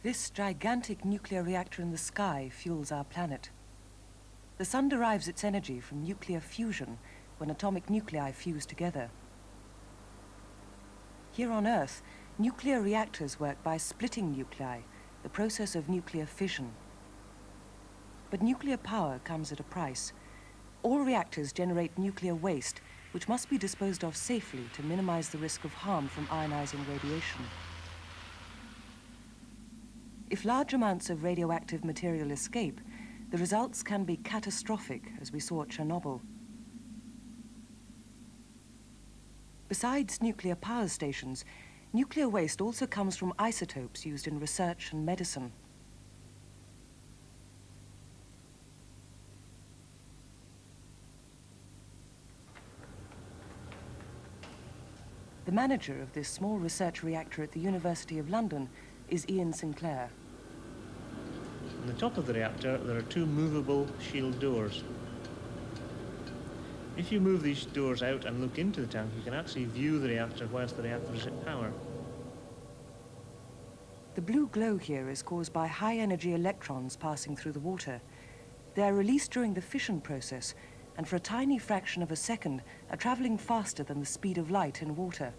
This gigantic nuclear reactor in the sky fuels our planet. The sun derives its energy from nuclear fusion when atomic nuclei fuse together. Here on Earth, nuclear reactors work by splitting nuclei, the process of nuclear fission. But nuclear power comes at a price. All reactors generate nuclear waste, which must be disposed of safely to minimize the risk of harm from ionizing radiation. If large amounts of radioactive material escape, the results can be catastrophic, as we saw at Chernobyl. Besides nuclear power stations, nuclear waste also comes from isotopes used in research and medicine. The manager of this small research reactor at the University of London is Ian Sinclair. On the top of the reactor, there are two movable shield doors. If you move these doors out and look into the tank, you can actually view the reactor whilst the reactor is at power. The blue glow here is caused by high-energy electrons passing through the water. They are released during the fission process, and for a tiny fraction of a second are traveling faster than the speed of light in water.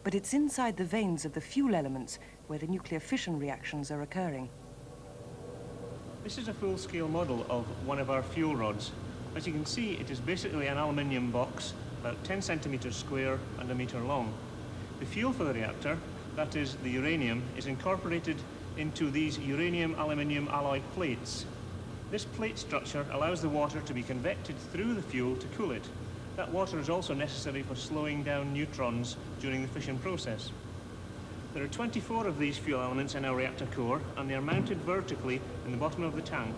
But it's inside the veins of the fuel elements where the nuclear fission reactions are occurring. This is a full-scale model of one of our fuel rods. As you can see, it is basically an aluminium box, about 10 centimeters square and a meter long. The fuel for the reactor, that is the uranium, is incorporated into these uranium-aluminium alloy plates. This plate structure allows the water to be convected through the fuel to cool it. That water is also necessary for slowing down neutrons during the fission process. There are 24 of these fuel elements in our reactor core, and they are mounted vertically in the bottom of the tank.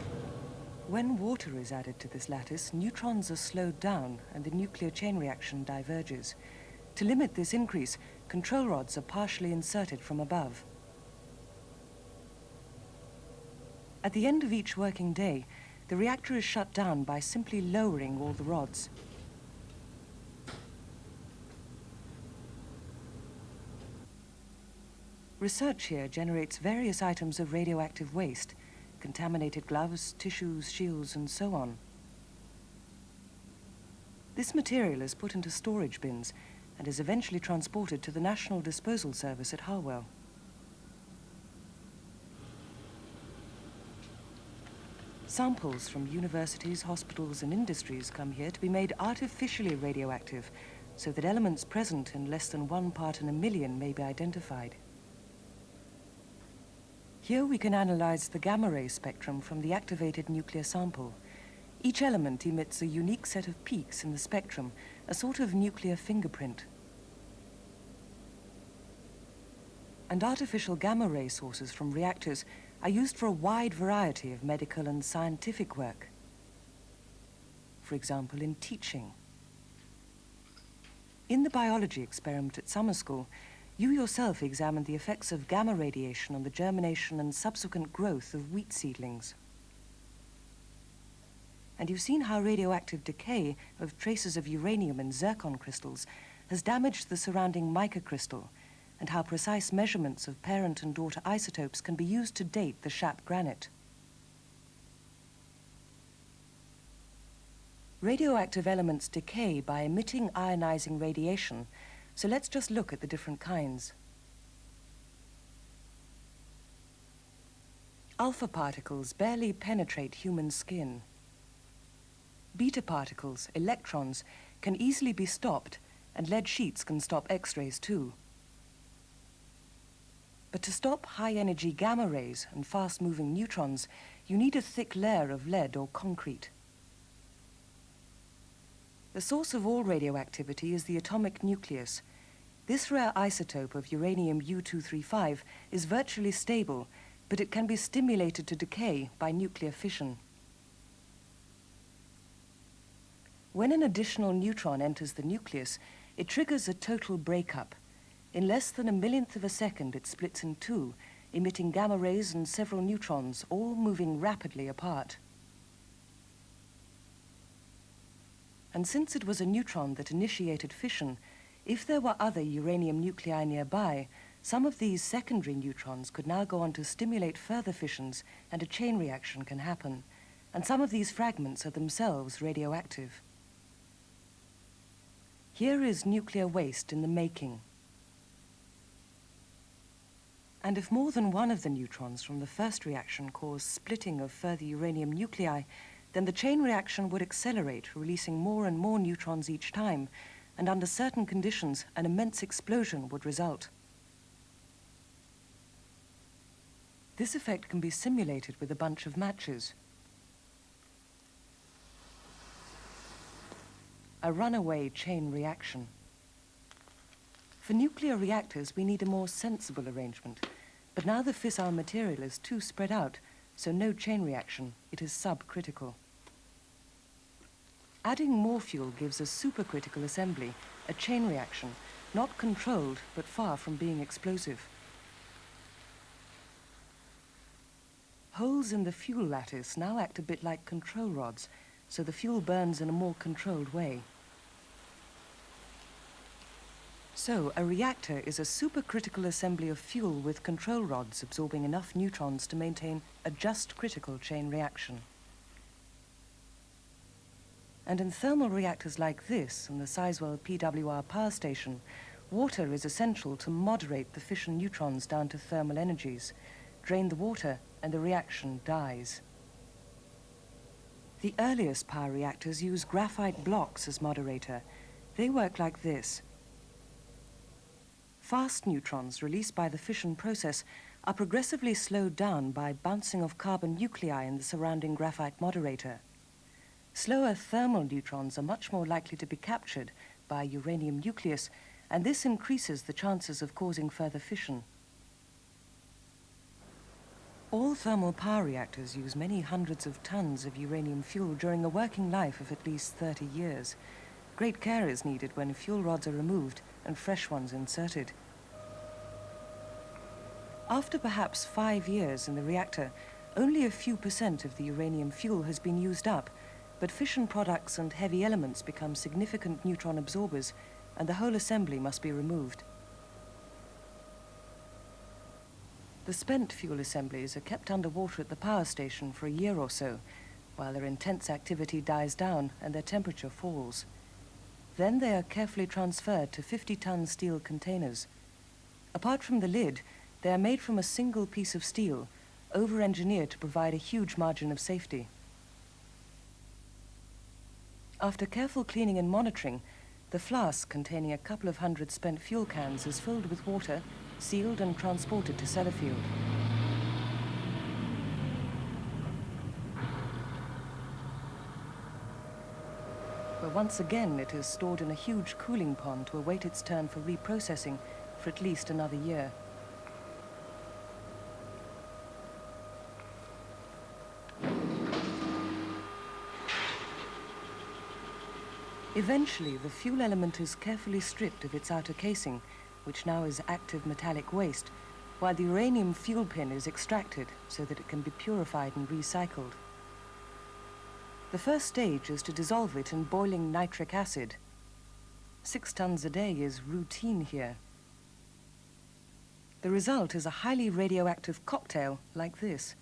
When water is added to this lattice, neutrons are slowed down and the nuclear chain reaction diverges. To limit this increase, control rods are partially inserted from above. At the end of each working day, the reactor is shut down by simply lowering all the rods. Research here generates various items of radioactive waste, contaminated gloves, tissues, shields, and so on. This material is put into storage bins and is eventually transported to the National Disposal Service at Harwell. Samples from universities, hospitals, and industries come here to be made artificially radioactive, so that elements present in less than 1 part in a million may be identified. Here we can analyze the gamma-ray spectrum from the activated nuclear sample. Each element emits a unique set of peaks in the spectrum, a sort of nuclear fingerprint. And artificial gamma-ray sources from reactors are used for a wide variety of medical and scientific work. For example, in teaching. In the biology experiment at summer school, you yourself examined the effects of gamma radiation on the germination and subsequent growth of wheat seedlings. And you've seen how radioactive decay of traces of uranium in zircon crystals has damaged the surrounding mica crystal, and how precise measurements of parent and daughter isotopes can be used to date the Shap granite. Radioactive elements decay by emitting ionizing radiation, so let's just look at the different kinds. Alpha particles barely penetrate human skin. Beta particles, electrons, can easily be stopped, and lead sheets can stop X-rays too. But to stop high-energy gamma rays and fast-moving neutrons, you need a thick layer of lead or concrete. The source of all radioactivity is the atomic nucleus. This rare isotope of uranium-U-235 is virtually stable, but it can be stimulated to decay by nuclear fission. When an additional neutron enters the nucleus, it triggers a total breakup. In less than a millionth of a second, it splits in two, emitting gamma rays and several neutrons, all moving rapidly apart. And since it was a neutron that initiated fission, if there were other uranium nuclei nearby, Some of these secondary neutrons could now go on to stimulate further fissions, and a chain reaction can happen. And some of these fragments are themselves radioactive. Here is nuclear waste in the making. And if more than one of the neutrons from the first reaction cause splitting of further uranium nuclei, then the chain reaction would accelerate, releasing more and more neutrons each time, and under certain conditions, an immense explosion would result. This effect can be simulated with a bunch of matches. A runaway chain reaction. For nuclear reactors, we need a more sensible arrangement, but now the fissile material is too spread out, so no chain reaction. It is subcritical. Adding more fuel gives a supercritical assembly, a chain reaction, not controlled, but far from being explosive. Holes in the fuel lattice now act a bit like control rods, so the fuel burns in a more controlled way. So, a reactor is a supercritical assembly of fuel with control rods absorbing enough neutrons to maintain a just critical chain reaction. And in thermal reactors like this, and the Sizewell PWR power station, water is essential to moderate the fission neutrons down to thermal energies. Drain the water, and the reaction dies. The earliest power reactors use graphite blocks as moderator. They work like this. Fast neutrons released by the fission process are progressively slowed down by bouncing of carbon nuclei in the surrounding graphite moderator. Slower thermal neutrons are much more likely to be captured by a uranium nucleus, and this increases the chances of causing further fission. All thermal power reactors use many hundreds of tons of uranium fuel during a working life of at least 30 years. Great care is needed when fuel rods are removed and fresh ones inserted. After perhaps 5 years in the reactor, only a few % of the uranium fuel has been used up, but fission products and heavy elements become significant neutron absorbers, and the whole assembly must be removed. The spent fuel assemblies are kept underwater at the power station for a year or so, while their intense activity dies down and their temperature falls. Then they are carefully transferred to 50-ton steel containers. Apart from the lid, they are made from a single piece of steel, over-engineered to provide a huge margin of safety. After careful cleaning and monitoring, the flask containing a couple of hundred spent fuel cans is filled with water, sealed and transported to Sellafield. Where once again it is stored in a huge cooling pond to await its turn for reprocessing for at least another year. Eventually, the fuel element is carefully stripped of its outer casing, which now is active metallic waste, while the uranium fuel pin is extracted so that it can be purified and recycled. The first stage is to dissolve it in boiling nitric acid. 6 tons a day is routine here. The result is a highly radioactive cocktail like this.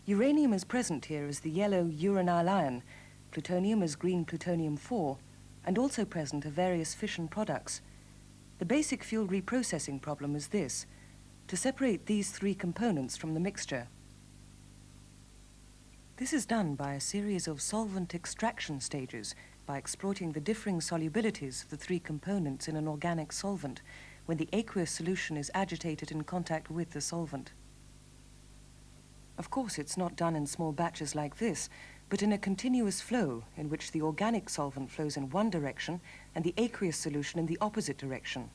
Uranium is present here as the yellow uranyl ion, plutonium as green plutonium-4, and also present are various fission products. The basic fuel reprocessing problem is this: to separate these 3 components from the mixture. This is done by a series of solvent extraction stages by exploiting the differing solubilities of the 3 components in an organic solvent when the aqueous solution is agitated in contact with the solvent. Of course, it's not done in small batches like this, but in a continuous flow in which the organic solvent flows in one direction and the aqueous solution in the opposite direction.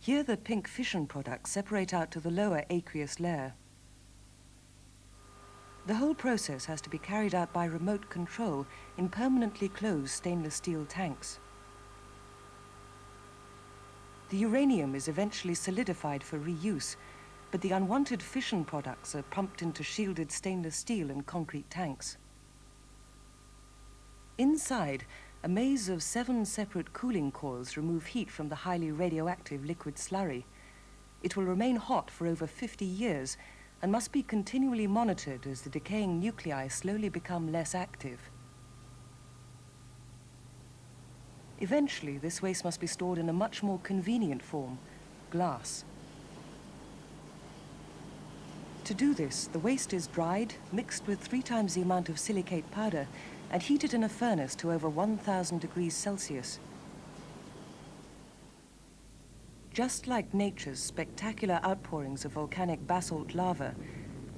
Here the pink fission products separate out to the lower aqueous layer. The whole process has to be carried out by remote control in permanently closed stainless steel tanks. The uranium is eventually solidified for reuse, but the unwanted fission products are pumped into shielded stainless steel and concrete tanks. Inside, A maze of 7 separate cooling coils remove heat from the highly radioactive liquid slurry. It will remain hot for over 50 years and must be continually monitored as the decaying nuclei slowly become less active. Eventually, this waste must be stored in a much more convenient form, glass. To do this, the waste is dried, mixed with 3 times the amount of silicate powder, and heated in a furnace to over 1,000 degrees Celsius. Just like nature's spectacular outpourings of volcanic basalt lava,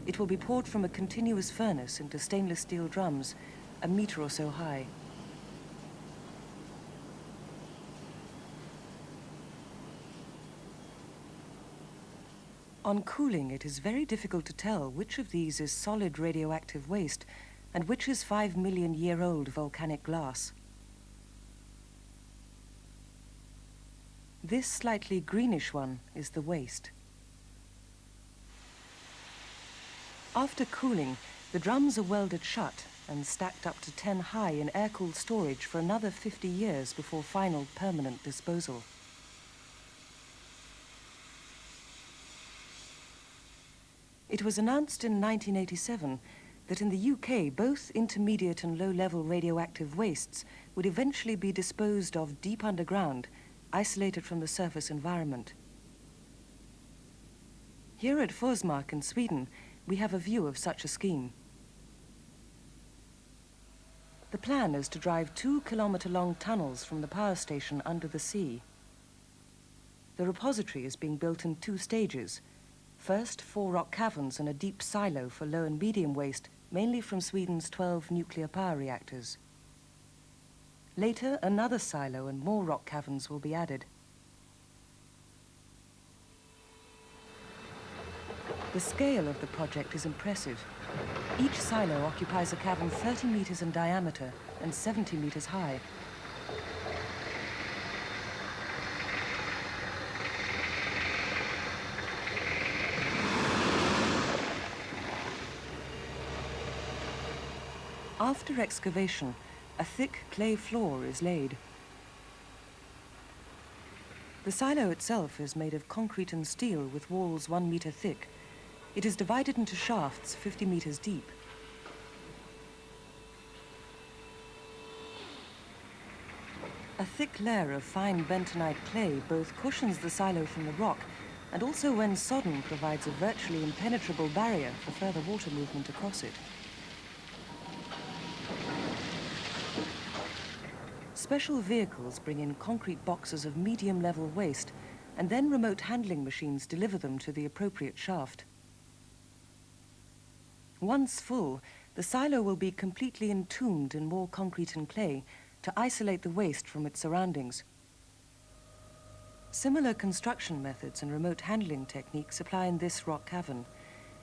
it will be poured from a continuous furnace into stainless steel drums, a meter or so high. On cooling, it is very difficult to tell which of these is solid radioactive waste and which is 5-million-year-old volcanic glass. This slightly greenish one is the waste. After cooling, the drums are welded shut and stacked up to 10 high in air-cooled storage for another 50 years before final permanent disposal. It was announced in 1987 that in the UK, both intermediate and low-level radioactive wastes would eventually be disposed of deep underground, isolated from the surface environment. Here at Forsmark in Sweden, we have a view of such a scheme. The plan is to drive 2-kilometer-long tunnels from the power station under the sea. The repository is being built in 2 stages. First, 4 rock caverns and a deep silo for low and medium waste, mainly from Sweden's 12 nuclear power reactors. Later, another silo and more rock caverns will be added. The scale of the project is impressive. Each silo occupies a cavern 30 meters in diameter and 70 meters high. After excavation, a thick clay floor is laid. The silo itself is made of concrete and steel with walls 1 meter thick. It is divided into shafts 50 meters deep. A thick layer of fine bentonite clay both cushions the silo from the rock and also, when sodden, provides a virtually impenetrable barrier for further water movement across it. Special vehicles bring in concrete boxes of medium-level waste, and then remote handling machines deliver them to the appropriate shaft. Once full, the silo will be completely entombed in more concrete and clay to isolate the waste from its surroundings. Similar construction methods and remote handling techniques apply in this rock cavern.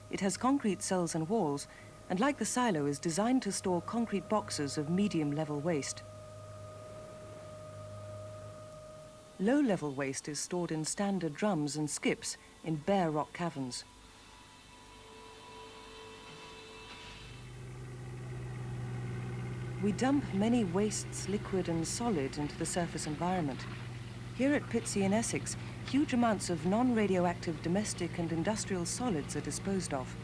It has concrete cells and walls, and like the silo, is designed to store concrete boxes of medium-level waste. Low-level waste is stored in standard drums and skips in bare rock caverns. We dump many wastes, liquid and solid, into the surface environment. Here at Pitsea in Essex, huge amounts of non-radioactive domestic and industrial solids are disposed of.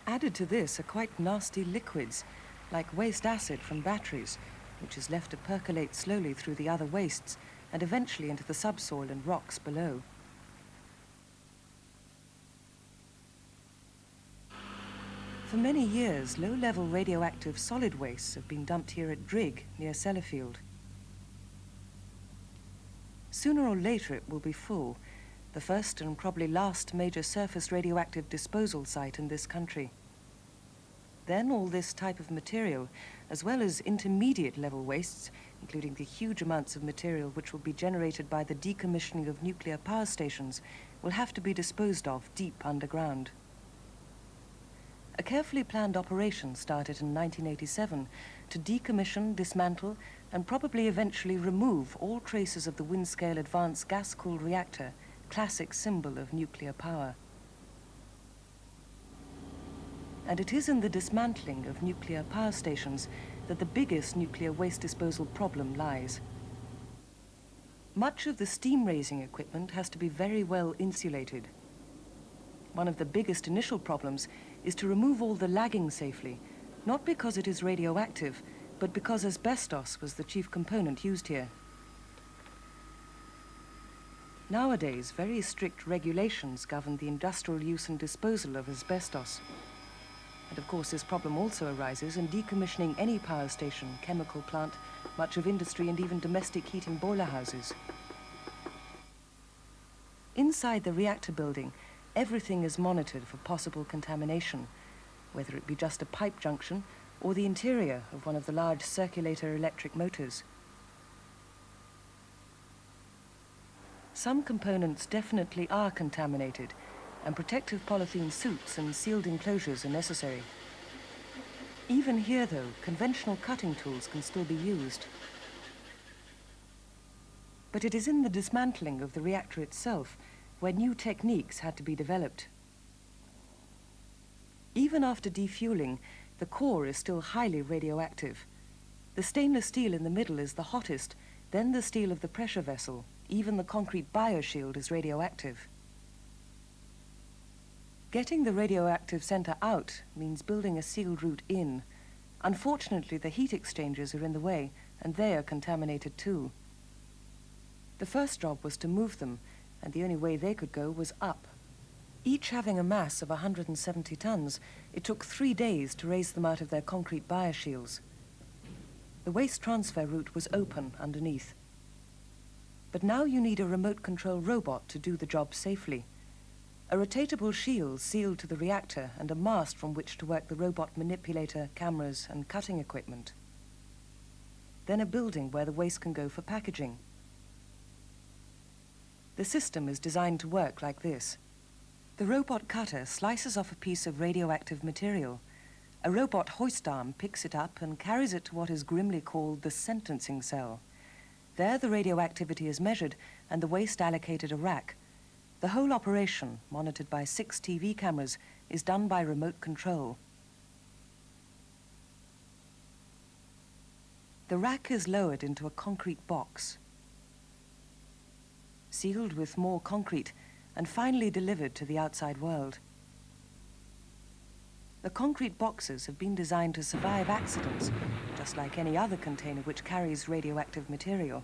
Added to this are quite nasty liquids, like waste acid from batteries, which is left to percolate slowly through the other wastes and eventually into the subsoil and rocks below. For many years, low-level radioactive solid wastes have been dumped here at Drigg, near Sellafield. Sooner or later it will be full, the first and probably last major surface radioactive disposal site in this country. Then all this type of material, as well as intermediate-level wastes, including the huge amounts of material which will be generated by the decommissioning of nuclear power stations, will have to be disposed of deep underground. A carefully planned operation started in 1987 to decommission, dismantle, and probably eventually remove all traces of the Windscale Advanced Gas-Cooled Reactor, classic symbol of nuclear power. And it is in the dismantling of nuclear power stations that the biggest nuclear waste disposal problem lies. Much of the steam-raising equipment has to be very well insulated. One of the biggest initial problems is to remove all the lagging safely, not because it is radioactive, but because asbestos was the chief component used here. Nowadays, very strict regulations govern the industrial use and disposal of asbestos. And of course, this problem also arises in decommissioning any power station, chemical plant, much of industry, and even domestic heating boiler houses. Inside the reactor building, everything is monitored for possible contamination, whether it be just a pipe junction or the interior of one of the large circulator electric motors. Some components definitely are contaminated, and protective polythene suits and sealed enclosures are necessary. Even here, though, conventional cutting tools can still be used. But it is in the dismantling of the reactor itself where new techniques had to be developed. Even after defueling, the core is still highly radioactive. The stainless steel in the middle is the hottest, then the steel of the pressure vessel. Even the concrete bioshield is radioactive. Getting the radioactive center out means building a sealed route in. Unfortunately, the heat exchangers are in the way, and they are contaminated too. The first job was to move them, and the only way they could go was up. Each having a mass of 170 tons, it took 3 days to raise them out of their concrete bioshields. The waste transfer route was open underneath. But now you need a remote control robot to do the job safely. A rotatable shield sealed to the reactor and a mast from which to work the robot manipulator, cameras, and cutting equipment. Then a building where the waste can go for packaging. The system is designed to work like this. The robot cutter slices off a piece of radioactive material. A robot hoist arm picks it up and carries it to what is grimly called the sentencing cell. There the radioactivity is measured and the waste allocated a rack. The whole operation, monitored by 6 TV cameras, is done by remote control. The rack is lowered into a concrete box, sealed with more concrete, and finally delivered to the outside world. The concrete boxes have been designed to survive accidents, just like any other container which carries radioactive material.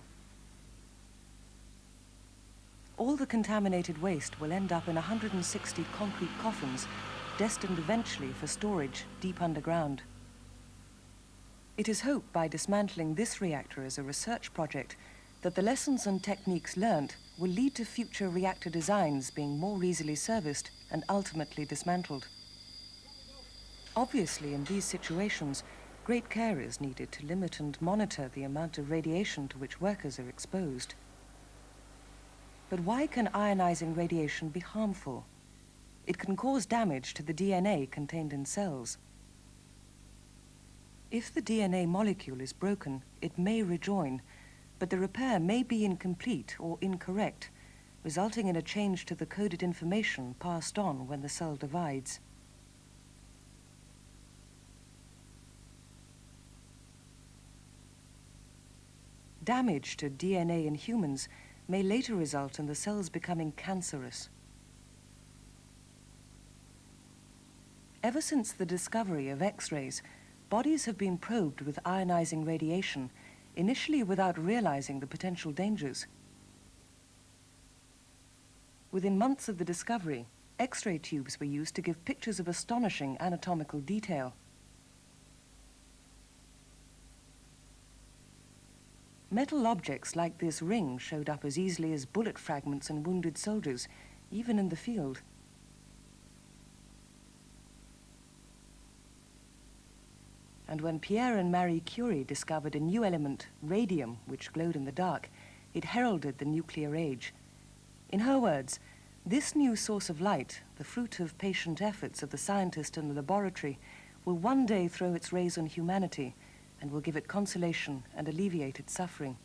All the contaminated waste will end up in 160 concrete coffins, destined eventually for storage deep underground. It is hoped by dismantling this reactor as a research project that the lessons and techniques learnt will lead to future reactor designs being more easily serviced and ultimately dismantled. Obviously, in these situations, great care is needed to limit and monitor the amount of radiation to which workers are exposed. But why can ionizing radiation be harmful? It can cause damage to the DNA contained in cells. If the DNA molecule is broken, it may rejoin, but the repair may be incomplete or incorrect, resulting in a change to the coded information passed on when the cell divides. Damage to DNA in humans may later result in the cells becoming cancerous. Ever since the discovery of X-rays, bodies have been probed with ionizing radiation, initially without realizing the potential dangers. Within months of the discovery, X-ray tubes were used to give pictures of astonishing anatomical detail. Metal objects like this ring showed up as easily as bullet fragments and wounded soldiers, even in the field. And when Pierre and Marie Curie discovered a new element, radium, which glowed in the dark, it heralded the nuclear age. In her words, this new source of light, the fruit of patient efforts of the scientist in the laboratory, will one day throw its rays on humanity and will give it consolation and alleviate its suffering.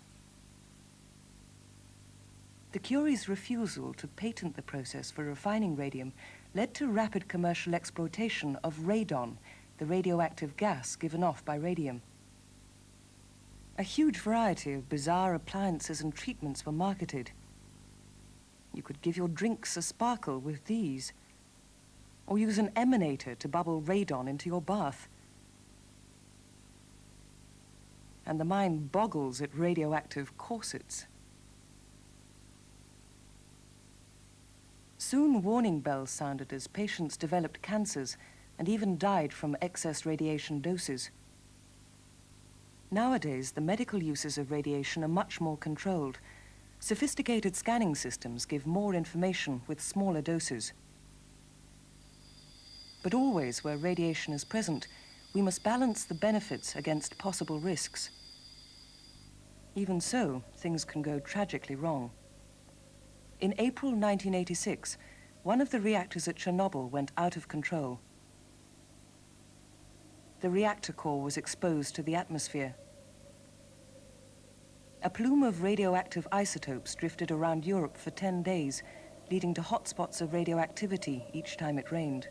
The Curie's refusal to patent the process for refining radium led to rapid commercial exploitation of radon, the radioactive gas given off by radium. A huge variety of bizarre appliances and treatments were marketed. You could give your drinks a sparkle with these, or use an emanator to bubble radon into your bath. And the mind boggles at radioactive corsets. Soon warning bells sounded as patients developed cancers and even died from excess radiation doses. Nowadays, the medical uses of radiation are much more controlled. Sophisticated scanning systems give more information with smaller doses. But always where radiation is present, we must balance the benefits against possible risks. Even so, things can go tragically wrong. In April 1986, one of the reactors at Chernobyl went out of control. The reactor core was exposed to the atmosphere. A plume of radioactive isotopes drifted around Europe for 10 days, leading to hotspots of radioactivity each time it rained.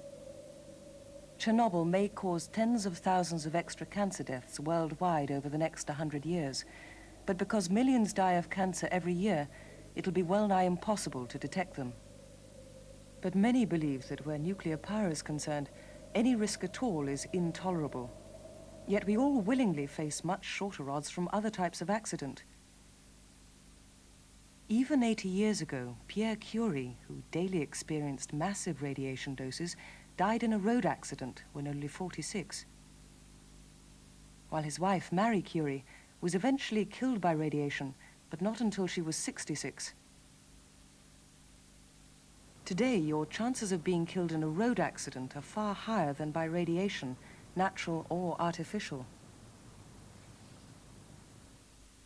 Chernobyl may cause tens of thousands of extra cancer deaths worldwide over the next 100 years, but because millions die of cancer every year, it'll be well nigh impossible to detect them. But many believe that where nuclear power is concerned, any risk at all is intolerable. Yet we all willingly face much shorter odds from other types of accident. Even 80 years ago, Pierre Curie, who daily experienced massive radiation doses, died in a road accident when only 46. While his wife, Marie Curie, was eventually killed by radiation, but not until she was 66. Today, your chances of being killed in a road accident are far higher than by radiation, natural or artificial.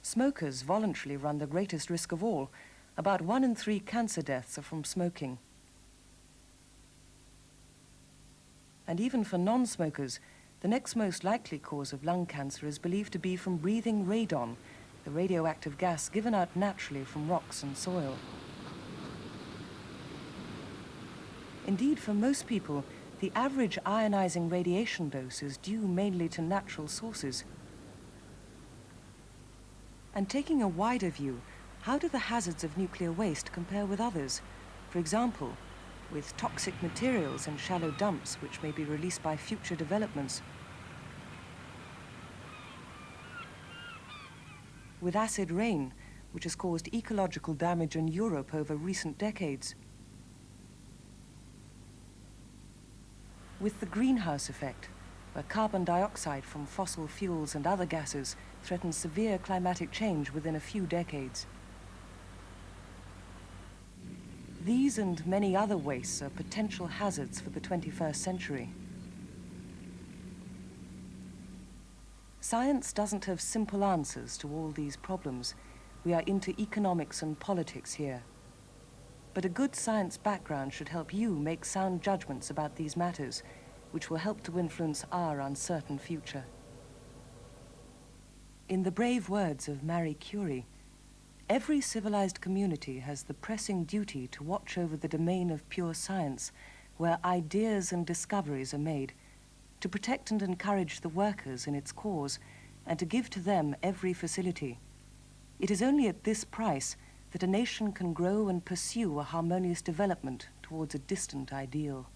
Smokers voluntarily run the greatest risk of all. About 1 in 3 cancer deaths are from smoking. And even for non-smokers, the next most likely cause of lung cancer is believed to be from breathing radon, the radioactive gas given out naturally from rocks and soil. Indeed, for most people, the average ionizing radiation dose is due mainly to natural sources. And taking a wider view, how do the hazards of nuclear waste compare with others? For example, with toxic materials in shallow dumps which may be released by future developments. With acid rain, which has caused ecological damage in Europe over recent decades. With the greenhouse effect, where carbon dioxide from fossil fuels and other gases threatens severe climatic change within a few decades. These and many other wastes are potential hazards for the 21st century. Science doesn't have simple answers to all these problems. We are into economics and politics here. But a good science background should help you make sound judgments about these matters, which will help to influence our uncertain future. In the brave words of Marie Curie, every civilized community has the pressing duty to watch over the domain of pure science, where ideas and discoveries are made, to protect and encourage the workers in its cause, and to give to them every facility. It is only at this price that a nation can grow and pursue a harmonious development towards a distant ideal.